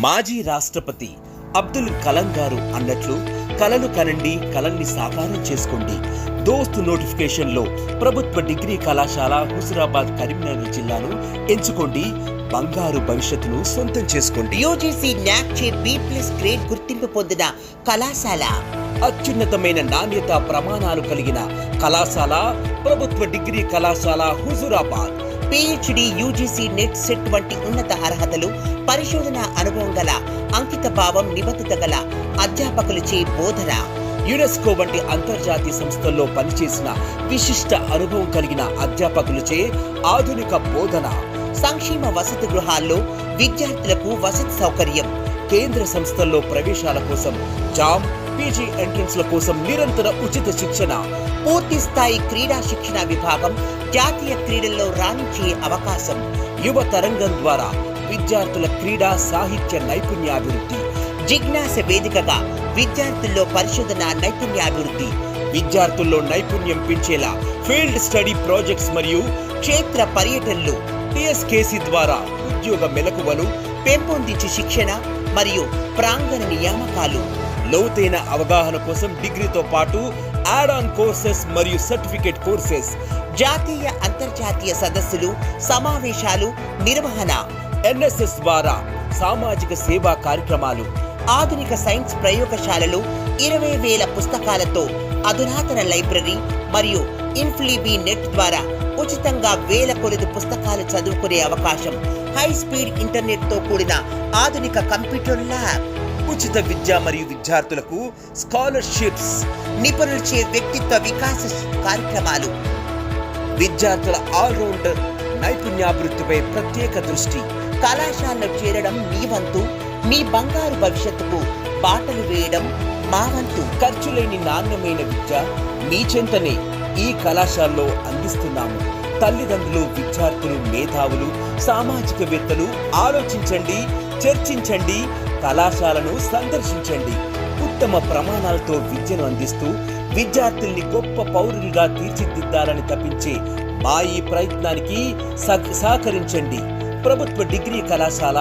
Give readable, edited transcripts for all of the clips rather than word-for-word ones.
మాజీ రాష్ట్రపతి అబ్దుల్ కలాం గారు అన్నట్లు కలలు కనండి, కలల్ని సాకారం చేసుకోండి. దోస్త్ నోటిఫికేషన్లో ప్రభుత్వ డిగ్రీ కళాశాల హుజురాబాద్ కరీంనగర్ జిల్లాను ఎంచుకోండి. బంగారు భవిష్యత్తును సొంతం చేసుకోండి. యూజీసీ న్యాక్ చే B+ గ్రేడ్ గుర్తింపు పొందిన కళాశాల, అత్యున్నతమైన నాణ్యత ప్రమాణాలు కలిగిన కళాశాల ప్రభుత్వ డిగ్రీ కళాశాల Huzurabad. PhD, UGC net set వంటి ఉన్నత అర్హతలు, పరిశోధన అనుభవం గల, అంకిత భావం, నిబద్ధత గల అధ్యాపకులచే బోధన, యునెస్కో వంటి అంతర్జాతీయ సంస్థల్లో పనిచేసిన విశిష్ట అనుభవం కలిగిన అధ్యాపకులచే ఆధునిక బోధన, సంక్షేమ వసతి గృహాల్లో విద్యార్థులకు వసతి సౌకర్యం, కేంద్ర సంస్థల్లో ప్రవేశాల కోసం జామ్, పీజీ ఎంట్రన్స్ల కోసం నిరంతర ఉచిత శిక్షణ, పూర్తి స్థాయి క్రీడా శిక్షణ విభాగం, జాతీయ క్రీడల్లో రాణించే అవకాశం, యువ తరంగం ద్వారా విద్యార్థుల క్రీడా సాహిత్య నైపుణ్యాభివృద్ధి, జిజ్ఞాస వేదికగా విద్యార్థుల్లో పరిశోధన నైపుణ్యాభివృద్ధి, విద్యార్థుల్లో నైపుణ్యం పెంచేలా ఫీల్డ్ స్టడీ ప్రాజెక్ట్స్ మరియు క్షేత్ర పర్యటనలు, TSKC ద్వారా ఉద్యోగ మెలకువలు పెంపొందించి శిక్షణ మరియు ప్రాంగణ నియామకాలు, లోతైన అవగాహన కోసం డిగ్రీతో పాటు యాడ్ ఆన్ కోర్సెస్ మరియు సర్టిఫికేట్ కోర్సెస్, జాతీయ అంతర్జాతీయ సదస్సులు, సమావేశాలు నిర్వహణ, NSS ద్వారా సామాజిక సేవా కార్యక్రమాలు, ఆధునిక సైన్స్ ప్రయోగశాలలు, 20,000 పుస్తకాలతో అధునాతన లైబ్రరీ మరియు ఇన్ఫ్లీబీ నెట్ ద్వారా ఉచితంగా 1000 కొలది పుస్తకాలు చదువుకునే అవకాశం, హై స్పీడ్ ఇంటర్నెట్ తో కూడిన ఆధునిక కంప్యూటర్ ల్యాబ్, ఉచిత విద్య మరియు విద్యార్థులకు స్కాలర్షిప్స్, నిపుణులచే వ్యక్తిత్వ వికాస కార్యక్రమాలు, విద్యార్థుల ఆల్రౌండర్ నైపుణ్యాభివృద్ధిపై ప్రత్యేక దృష్టి. కళాశాలలో చేరడం మీ వంతు, మీ బంగారు భవిష్యత్తుకు బాటలు వేయడం మా వంతు. ఖర్చు లేని నాణ్యమైన విద్య మీ చెంతనే ఈ కళాశాలలో అందిస్తున్నాము. తల్లిదండ్రులు, విద్యార్థులు, మేధావులు, సామాజికవేత్తలు ఆలోచించండి, చర్చించండి, కళాశాలను సందర్శించండి. ఉత్తమ ప్రమాణాలతో విద్యను అందిస్తూ విద్యార్థుల్ని గొప్ప పౌరులుగా తీర్చిదిద్దాలని తప్పించే మా ఈ ప్రయత్నానికి సహకరించండి. ప్రభుత్వ డిగ్రీ కళాశాల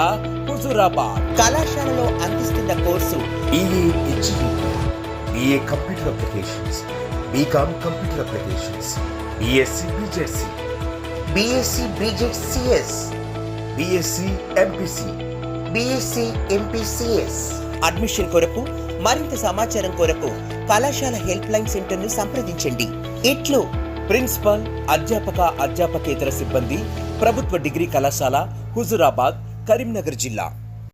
హుజురాబాద్. కళాశాలలో అందిస్తున్న course BA Computer Applications, BCom Computer Applications, BSc BJC, BSc BJCS, BSc MPC, BSc MPCS. Admission కొరకు మరింత సమాచారం కొరకు కళాశాల హెల్ప్ లైన్ సెంటర్ ను సంప్రదించండి. ఇట్లు ప్రిన్సిపల్, అధ్యాపకేతర సిబ్బంది, ప్రభుత్వ డిగ్రీ కళాశాల హుజురాబాద్, కరీంనగర్ జిల్లా.